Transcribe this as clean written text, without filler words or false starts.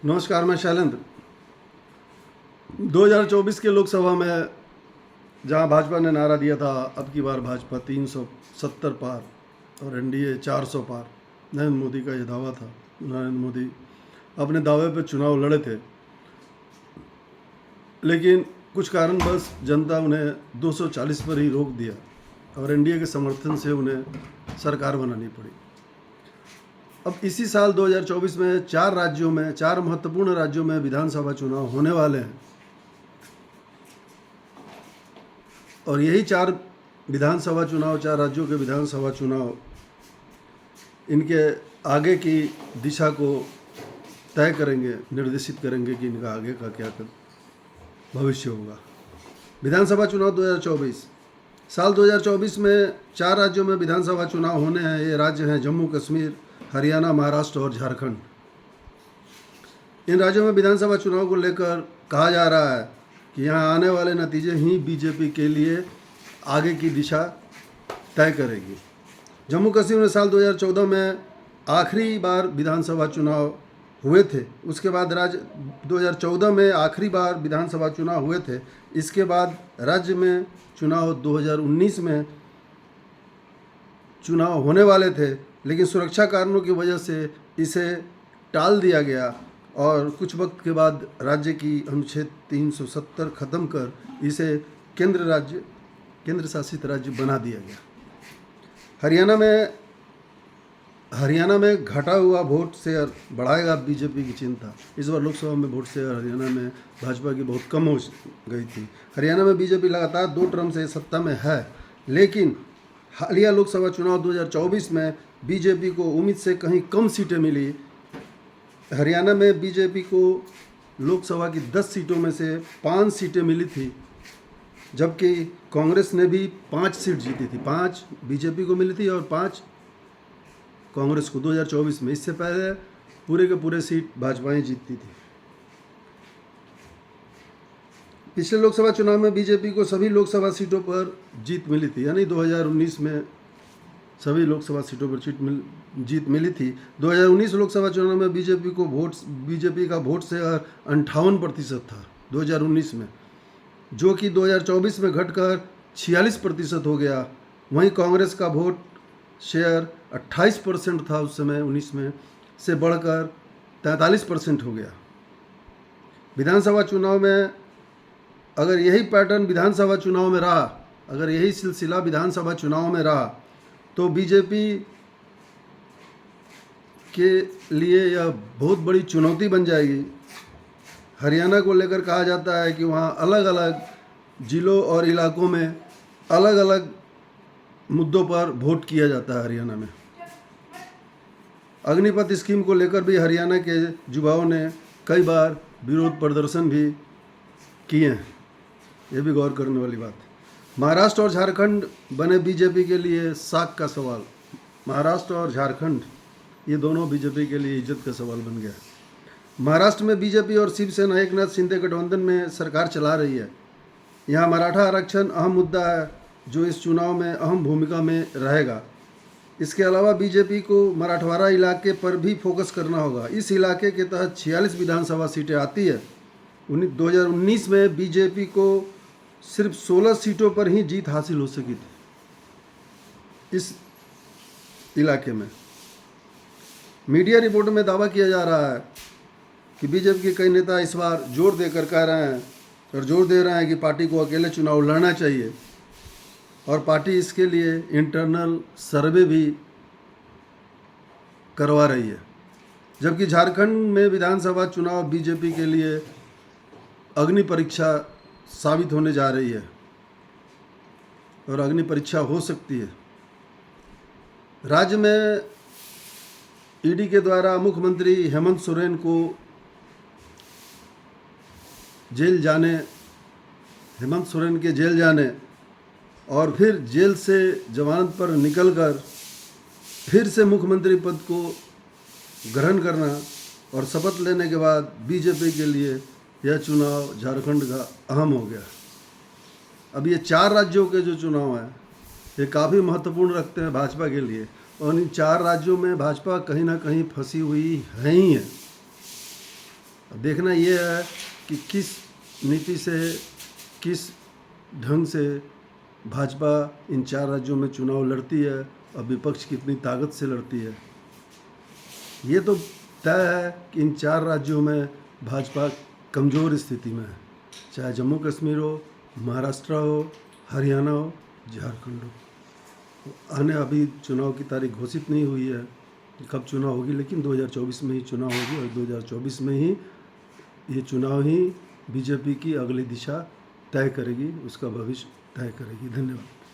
नमस्कार, मैं शैलेंद्र। 2024 के लोकसभा में जहां भाजपा ने नारा दिया था अब की बार भाजपा 370 पार और एनडीए 400 पार, नरेंद्र मोदी का ये दावा था। नरेंद्र मोदी अपने दावे पर चुनाव लड़े थे, लेकिन कुछ कारणवश जनता उन्हें 240 पर ही रोक दिया और एनडीए के समर्थन से उन्हें सरकार बनानी पड़ी। अब इसी साल 2024 में चार महत्वपूर्ण राज्यों में विधानसभा चुनाव होने वाले हैं और यही चार राज्यों के विधानसभा चुनाव इनके आगे की दिशा को तय करेंगे, निर्देशित करेंगे कि इनका आगे का क्या भविष्य होगा। विधानसभा चुनाव 2024 साल 2024 में चार राज्यों में विधानसभा चुनाव होने हैं। ये राज्य हैं जम्मू कश्मीर, हरियाणा, महाराष्ट्र और झारखंड। इन राज्यों में विधानसभा चुनाव को लेकर कहा जा रहा है कि यहाँ आने वाले नतीजे ही बीजेपी के लिए आगे की दिशा तय करेगी। जम्मू कश्मीर में साल 2014 में आखिरी बार विधानसभा चुनाव हुए थे। उसके बाद 2014 में आखिरी बार विधानसभा चुनाव हुए थे। इसके बाद राज्य में चुनाव 2019 में चुनाव होने वाले थे, लेकिन सुरक्षा कारणों की वजह से इसे टाल दिया गया और कुछ वक्त के बाद राज्य की अनुच्छेद 370 ख़त्म कर इसे केंद्र शासित राज्य बना दिया गया। हरियाणा में घटा हुआ वोट शेयर बढ़ाएगा बीजेपी की चिंता। इस बार लोकसभा में वोट शेयर हरियाणा में भाजपा की बहुत कम हो गई थी। हरियाणा में बीजेपी लगातार 2 टर्म से सत्ता में है, लेकिन हालिया लोकसभा चुनाव 2024 में बीजेपी को उम्मीद से कहीं कम सीटें मिली। हरियाणा में बीजेपी को लोकसभा की 10 सीटों में से 5 सीटें मिली थी, जबकि कांग्रेस ने भी 5 सीट जीती थी। 5 बीजेपी को मिली थी और 5 कांग्रेस को 2024 में। इससे पहले पूरे के पूरे सीट भाजपा ही जीतती थी। पिछले लोकसभा चुनाव में बीजेपी को सभी लोकसभा सीटों पर जीत मिली थी, यानी 2019 में सभी लोकसभा सीटों पर जीत मिली थी। 2019 लोकसभा चुनाव में बीजेपी का वोट शेयर 58% था 2019 में, जो कि 2024 में घटकर 46% हो गया। वहीं कांग्रेस का वोट शेयर 28% था उस समय 19 में, से बढ़कर 43% हो गया। विधानसभा चुनाव में अगर यही पैटर्न विधानसभा चुनाव में रहा, अगर यही सिलसिला विधानसभा चुनाव में रहा, तो बीजेपी के लिए यह बहुत बड़ी चुनौती बन जाएगी। हरियाणा को लेकर कहा जाता है कि वहाँ अलग अलग जिलों और इलाकों में अलग अलग मुद्दों पर वोट किया जाता है। हरियाणा में अग्निपथ स्कीम को लेकर भी हरियाणा के युवाओं ने कई बार विरोध प्रदर्शन भी किए हैं। ये भी गौर करने वाली बात है। महाराष्ट्र और झारखंड बने बीजेपी के लिए साख का सवाल। महाराष्ट्र और झारखंड ये दोनों बीजेपी के लिए इज्जत का सवाल बन गया है। महाराष्ट्र में बीजेपी और शिवसेना एकनाथ शिंदे गठबंधन में सरकार चला रही है। यहाँ मराठा आरक्षण अहम मुद्दा है, जो इस चुनाव में अहम भूमिका में रहेगा। इसके अलावा बीजेपी को मराठवाड़ा इलाके पर भी फोकस करना होगा। इस इलाके के तहत 46 विधानसभा सीटें आती है। 2019 में बीजेपी को सिर्फ 16 सीटों पर ही जीत हासिल हो सकी थी इस इलाके में। मीडिया रिपोर्ट में दावा किया जा रहा है कि बीजेपी के कई नेता इस बार जोर दे रहे हैं कि पार्टी को अकेले चुनाव लड़ना चाहिए और पार्टी इसके लिए इंटरनल सर्वे भी करवा रही है। जबकि झारखंड में विधानसभा चुनाव बीजेपी के लिए अग्नि परीक्षा साबित होने जा रही है और अग्नि परीक्षा हो सकती है। राज्य में ईडी के द्वारा मुख्यमंत्री हेमंत सोरेन को जेल जाने और फिर जेल से जमानत पर निकलकर फिर से मुख्यमंत्री पद को ग्रहण करना और शपथ लेने के बाद बीजेपी के लिए यह चुनाव झारखंड का अहम हो गया। अब ये 4 राज्यों के जो चुनाव हैं ये काफ़ी महत्वपूर्ण रखते हैं भाजपा के लिए और इन 4 राज्यों में भाजपा कहीं ना कहीं फंसी हुई है ही है। देखना ये है कि किस नीति से, किस ढंग से भाजपा इन 4 राज्यों में चुनाव लड़ती है और विपक्ष कितनी ताकत से लड़ती है। ये तो तय है कि इन 4 राज्यों में भाजपा कमज़ोर स्थिति में है, चाहे जम्मू कश्मीर हो, महाराष्ट्र हो, हरियाणा हो, झारखंड हो। आने अभी चुनाव की तारीख घोषित नहीं हुई है कि कब चुनाव होगी, लेकिन 2024 में ही चुनाव होगी और 2024 में ही ये चुनाव ही बीजेपी की अगली दिशा तय करेगी, उसका भविष्य तय करेगी। धन्यवाद।